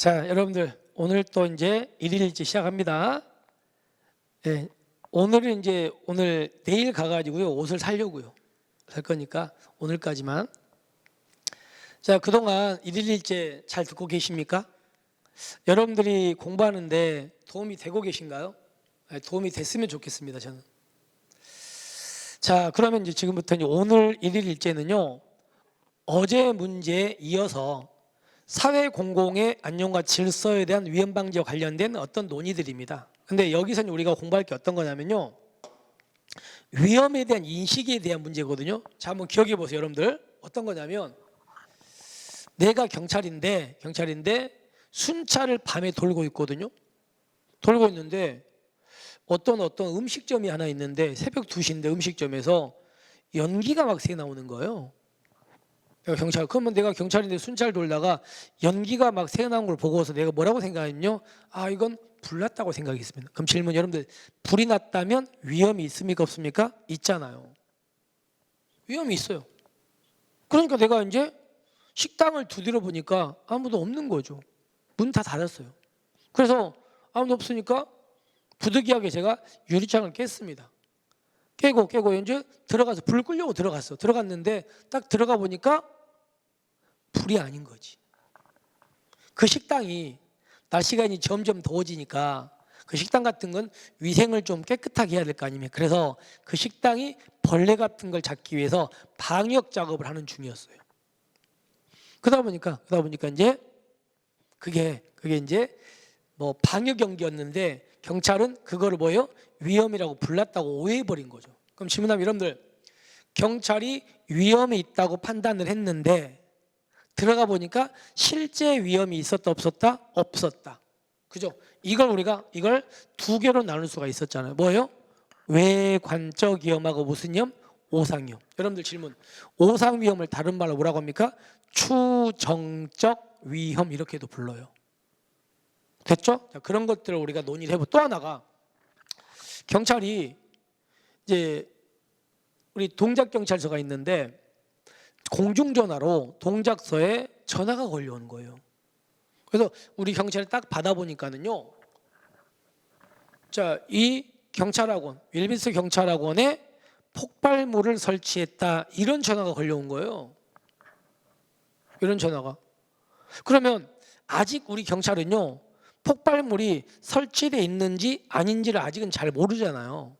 자, 여러분들 오늘 또 이제 일일일지 시작합니다. 예, 오늘은 이제 내일 가가지고요 옷을 사려고요. 살 거니까 오늘까지만. 자, 그동안 일일일지 잘 듣고 계십니까? 여러분들이 공부하는데 도움이 되고 계신가요? 도움이 됐으면 좋겠습니다, 저는. 자, 그러면 이제 지금부터 이제 오늘 일일일지는요 어제 문제에 이어서 사회 공공의 안녕과 질서에 대한 위험 방지와 관련된 어떤 논의들입니다. 근데 여기서는 우리가 공부할 게 어떤 거냐면요 위험에 대한 인식에 대한 문제거든요. 자, 한번 기억해 보세요, 여러분들. 어떤 거냐면 내가 경찰인데 순찰을 밤에 돌고 있거든요. 돌고 있는데 어떤 음식점이 하나 있는데 새벽 2시인데 음식점에서 연기가 막 새 나오는 거예요. 그러면 내가 경찰인데 순찰 돌다가 연기가 막 새어나온 걸 보고서 내가 뭐라고 생각했냐? 아, 이건 불 났다고 생각했습니다. 그럼 질문, 여러분들 불이 났다면 위험이 있습니까 없습니까? 있잖아요. 위험이 있어요. 그러니까 내가 이제 식당을 두드려 보니까 아무도 없는 거죠. 문 다 닫았어요. 그래서 아무도 없으니까 부득이하게 제가 유리창을 깼습니다. 깨고 이제 들어가서 불 끄려고 들어갔는데 딱 들어가 보니까 불이 아닌 거지. 그 식당이 날씨가 이제 점점 더워지니까 그 식당 같은 건 위생을 좀 깨끗하게 해야 될 거 아닙니까? 그래서 그 식당이 벌레 같은 걸 잡기 위해서 방역 작업을 하는 중이었어요. 그러다 보니까 이제 그게 이제 뭐 방역 연기였는데 경찰은 그거를 뭐예요? 위험이라고 불났다고 오해해버린 거죠. 그럼 질문하면 여러분들 경찰이 위험이 있다고 판단을 했는데 들어가 보니까 실제 위험이 있었다 없었다? 없었다. 그죠? 이걸 두 개로 나눌 수가 있었잖아요. 뭐예요? 외관적 위험하고 무슨 위험? 오상위험. 여러분들 질문. 오상위험을 다른 말로 뭐라고 합니까? 추정적 위험 이렇게도 불러요. 됐죠? 자, 그런 것들을 우리가 논의를 해보고 또 하나가 경찰이 이제 우리 동작경찰서가 있는데 공중전화로 동작서에 전화가 걸려오는 거예요. 그래서 우리 경찰이 딱 받아보니까는요 자, 이 경찰학원, 윌비스 경찰학원에 폭발물을 설치했다 이런 전화가 걸려온 거예요. 이런 전화가. 그러면 아직 우리 경찰은요 폭발물이 설치되어 있는지 아닌지를 아직은 잘 모르잖아요.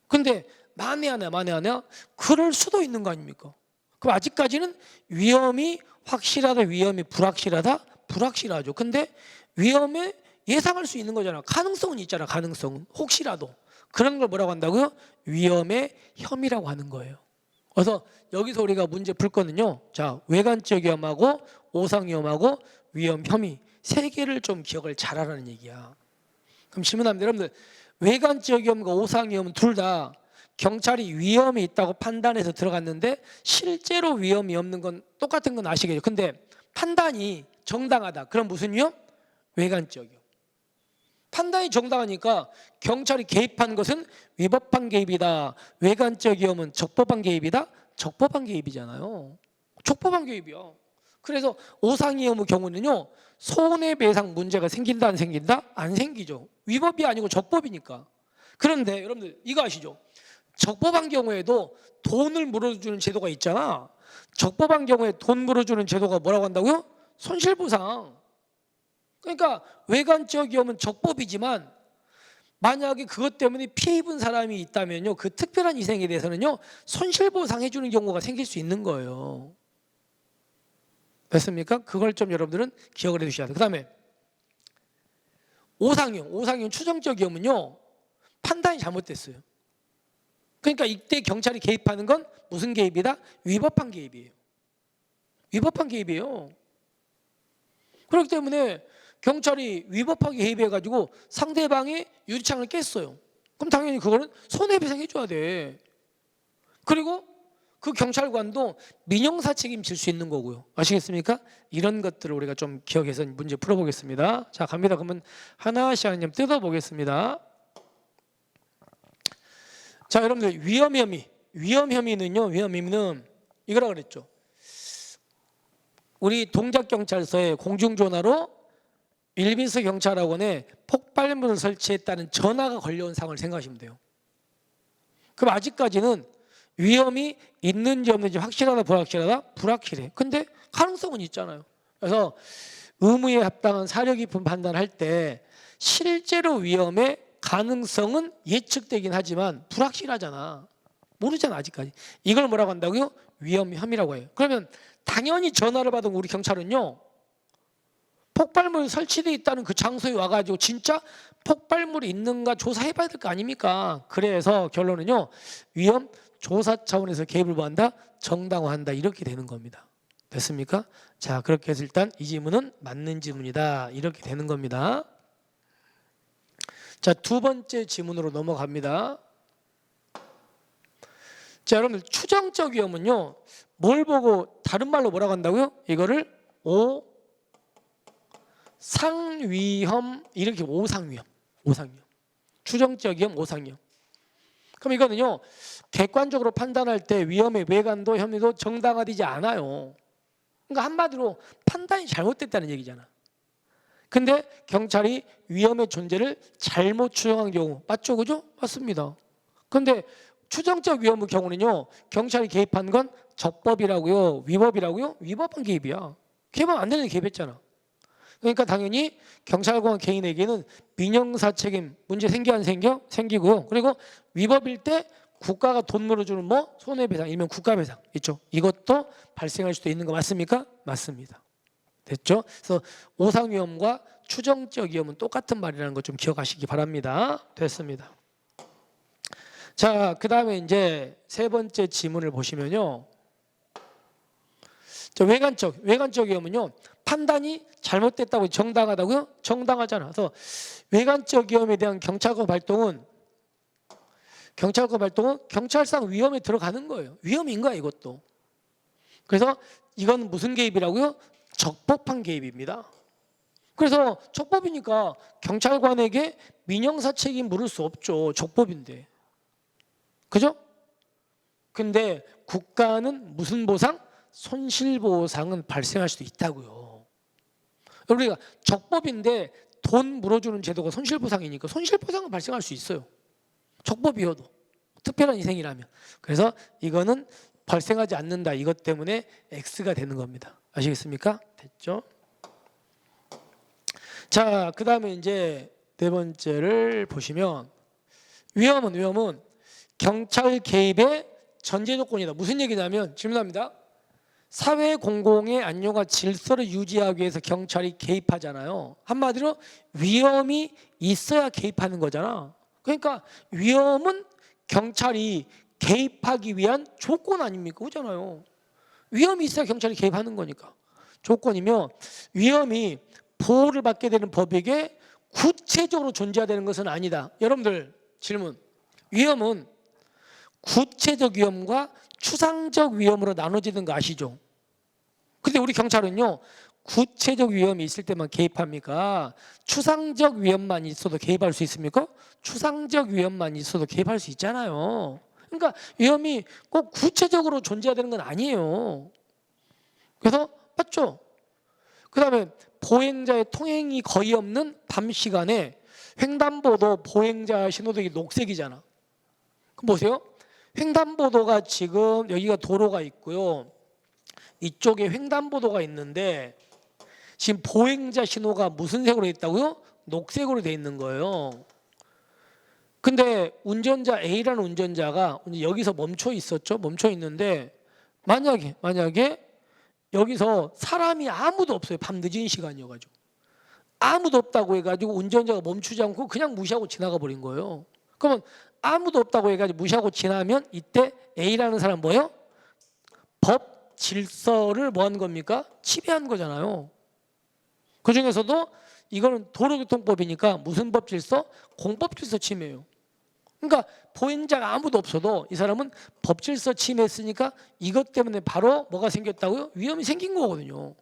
근데 만에 하나 그럴 수도 있는 거 아닙니까? 그럼 아직까지는 위험이 확실하다, 위험이 불확실하다? 불확실하죠. 근데 위험에 예상할 수 있는 거잖아. 가능성은 있잖아. 가능성은. 혹시라도. 그런 걸 뭐라고 한다고요? 위험의 혐의라고 하는 거예요. 그래서 여기서 우리가 문제 풀 거는요 자, 외관적 위험하고 오상 위험하고 위험 혐의 세 개를 좀 기억을 잘하라는 얘기야. 그럼 질문합니다. 여러분들 외관적 위험과 오상 위험은 둘 다 경찰이 위험이 있다고 판단해서 들어갔는데 실제로 위험이 없는 건 똑같은 건 아시겠죠? 근데 판단이 정당하다. 그럼 무슨 위험? 외관적 위험. 판단이 정당하니까 경찰이 개입한 것은 위법한 개입이다. 외관적 위험은 적법한 개입이다. 적법한 개입이잖아요. 적법한 개입이야. 그래서 오상 위험의 경우는요 손해배상 문제가 생긴다 안 생긴다? 안 생기죠. 위법이 아니고 적법이니까. 그런데 여러분들 이거 아시죠? 적법한 경우에도 돈을 물어주는 제도가 있잖아. 적법한 경우에 돈 물어주는 제도가 뭐라고 한다고요? 손실보상. 그러니까 외관적 위험은 적법이지만 만약에 그것 때문에 피해 입은 사람이 있다면요 그 특별한 희생에 대해서는요 손실보상 해주는 경우가 생길 수 있는 거예요. 됐습니까? 그걸 좀 여러분들은 기억을 해 두셔야 돼요. 그 다음에 오상위험 추정적 위험은요 판단이 잘못됐어요. 그러니까 이때 경찰이 개입하는 건 무슨 개입이다? 위법한 개입이에요. 위법한 개입이에요. 그렇기 때문에 경찰이 위법하게 개입해가지고 상대방의 유리창을 깼어요. 그럼 당연히 그거는 손해배상 해줘야 돼. 그리고 그 경찰관도 민형사 책임질 수 있는 거고요. 아시겠습니까? 이런 것들을 우리가 좀 기억해서 문제 풀어보겠습니다. 자, 갑니다. 그러면 하나씩 좀 뜯어보겠습니다. 자, 여러분들 위험 혐의는요 이거라 그랬죠. 우리 동작경찰서에 공중전화로 일빈스 경찰학원에 폭발물을 설치했다는 전화가 걸려온 상황을 생각하시면 돼요. 그럼 아직까지는 위험이 있는지 없는지 확실하다 불확실하다? 불확실해. 근데 가능성은 있잖아요. 그래서 의무에 합당한 사려 깊은 판단을 할 때 실제로 위험의 가능성은 예측되긴 하지만 불확실하잖아. 모르잖아 아직까지. 이걸 뭐라고 한다고요? 위험 혐의라고 해요. 그러면 당연히 전화를 받은 우리 경찰은요, 폭발물 설치되어 있다는 그 장소에 와가지고 진짜 폭발물이 있는가 조사해봐야 될 거 아닙니까? 그래서 결론은요, 위험 조사 차원에서 개입을 뭐한다? 정당화한다. 이렇게 되는 겁니다. 됐습니까? 자, 그렇게 해서 일단 이 질문은 맞는 질문이다. 이렇게 되는 겁니다. 자, 두 번째 질문으로 넘어갑니다. 자, 여러분들 추정적 위험은요, 뭘 보고 다른 말로 뭐라고 한다고요? 이거를 오상위험, 이렇게 오상위험. 추정적 위험, 오상위험. 그럼 이거는요, 객관적으로 판단할 때 위험의 외관도 혐의도 정당화되지 않아요. 그러니까 한마디로 판단이 잘못됐다는 얘기잖아. 근데 경찰이 위험의 존재를 잘못 추정한 경우 맞죠? 그죠? 맞습니다. 근데 추정적 위험의 경우는요, 경찰이 개입한 건 적법이라고요? 위법이라고요? 위법한 개입이야. 개입하면 안 되는 개입했잖아. 그러니까 당연히 경찰관 개인에게는 민형사 책임 문제 생겨 안 생겨? 생기고요. 그리고 위법일 때 국가가 돈 물어주는 뭐 손해배상, 일명 국가배상 있죠. 이것도 발생할 수도 있는 거 맞습니까? 맞습니다. 됐죠? 그래서 오상위험과 추정적 위험은 똑같은 말이라는 거 좀 기억하시기 바랍니다. 됐습니다. 자, 그 다음에 이제 세 번째 지문을 보시면요, 외관적 위험은요, 판단이 잘못됐다고 정당하다고요? 정당하잖아. 그래서 외관적 위험에 대한 경찰권 발동은 경찰상 위험에 들어가는 거예요. 위험인 거야 이것도. 그래서 이건 무슨 개입이라고요? 적법한 개입입니다. 그래서 적법이니까 경찰관에게 민형사 책임 물을 수 없죠. 적법인데. 그죠? 근데 국가는 무슨 보상? 손실보상은 발생할 수도 있다고요. 우리가 적법인데 돈 물어주는 제도가 손실보상이니까 손실보상은 발생할 수 있어요. 적법이어도 특별한 희생이라면. 그래서 이거는 발생하지 않는다. 이것 때문에 X가 되는 겁니다. 아시겠습니까? 됐죠? 자, 그 다음에 이제 네 번째를 보시면 위험은 경찰 개입의 전제 조건이다. 무슨 얘기냐면 질문합니다. 사회 공공의 안녕과 질서를 유지하기 위해서 경찰이 개입하잖아요. 한마디로 위험이 있어야 개입하는 거잖아. 그러니까 위험은 경찰이 개입하기 위한 조건 아닙니까? 그렇잖아요. 위험이 있어야 경찰이 개입하는 거니까. 조건이며 위험이 보호를 받게 되는 법에게 구체적으로 존재해야 되는 것은 아니다. 여러분들 질문. 위험은 구체적 위험과 추상적 위험으로 나눠지는 거 아시죠? 근데 우리 경찰은요, 구체적 위험이 있을 때만 개입합니까? 추상적 위험만 있어도 개입할 수 있습니까? 추상적 위험만 있어도 개입할 수 있잖아요. 그러니까 위험이 꼭 구체적으로 존재해야 되는 건 아니에요. 그래서 맞죠? 그 다음에 보행자의 통행이 거의 없는 밤 시간에 횡단보도 보행자 신호등이 녹색이잖아. 그럼 보세요. 횡단보도가 지금 여기가 도로가 있고요. 이쪽에 횡단보도가 있는데 지금 보행자 신호가 무슨 색으로 있다고요? 녹색으로 돼 있는 거예요. 근데 운전자 A라는 운전자가 여기서 멈춰 있었죠. 멈춰 있는데 만약에 여기서 사람이 아무도 없어요. 밤 늦은 시간이어가지고 아무도 없다고 해가지고 운전자가 멈추지 않고 그냥 무시하고 지나가 버린 거예요. 그러면 아무도 없다고 해가지고 무시하고 지나면 이때 A라는 사람 뭐예요? 법 질서를 뭐 한 겁니까? 침해한 거잖아요. 그 중에서도 이거는 도로교통법이니까 무슨 법 질서? 공법 질서 침해예요. 그러니까 보행자가 아무도 없어도 이 사람은 법 질서 침해했으니까 이것 때문에 바로 뭐가 생겼다고요? 위험이 생긴 거거든요.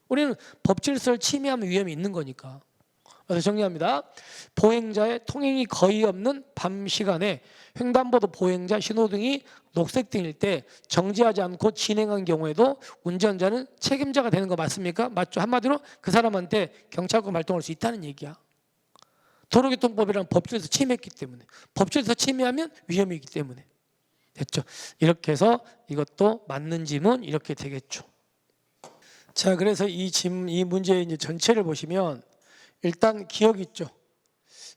우리는 법 질서를 침해하면 위험이 있는 거니까. 그래서 정리합니다. 보행자의 통행이 거의 없는 밤 시간에 횡단보도 보행자 신호등이 녹색등일 때 정지하지 않고 진행한 경우에도 운전자는 책임자가 되는 거 맞습니까? 맞죠? 한마디로 그 사람한테 경찰권 발동할 수 있다는 얘기야. 도로교통법이라는 법조에서 침해했기 때문에, 법조에서 침해하면 위험이기 때문에. 됐죠? 이렇게 해서 이것도 맞는 지문 이렇게 되겠죠. 자, 그래서 이 문제의 이제 전체를 보시면 일단 기억 있죠.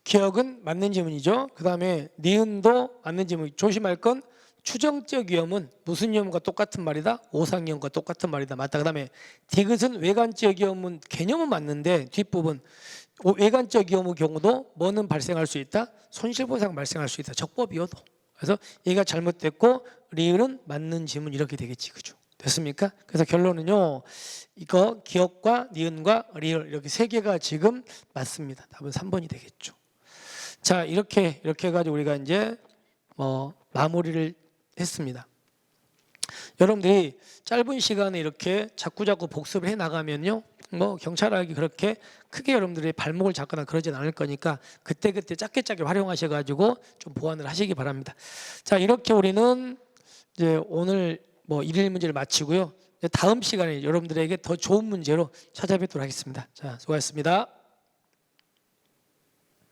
기억은 맞는 지문이죠. 그 다음에 니은도 맞는 지문. 조심할 건 추정적 위험은 무슨 위험과 똑같은 말이다? 오상 위험과 똑같은 말이다. 맞다. 그 다음에 디귿은 외관적 위험은 개념은 맞는데 뒷부분 외관적 위험의 경우도 뭐는 발생할 수 있다? 손실보상 발생할 수 있다. 적법이어도. 그래서 얘가 잘못됐고 리을은 맞는 지문 이렇게 되겠지. 그죠? 됐습니까? 그래서 결론은요. 이거 기억과 니은과 리을 이렇게 세 개가 지금 맞습니다. 답은 3번이 되겠죠. 자, 이렇게 해가지고 우리가 이제 마무리를 했습니다. 여러분들이 짧은 시간에 이렇게 자꾸자꾸 복습을 해 나가면요, 경찰학이 그렇게 크게 여러분들의 발목을 잡거나 그러진 않을 거니까 그때그때 짧게 활용하셔가지고 좀 보완을 하시기 바랍니다. 자, 이렇게 우리는 이제 오늘 일일 문제를 마치고요. 다음 시간에 여러분들에게 더 좋은 문제로 찾아뵙도록 하겠습니다. 자, 수고하셨습니다.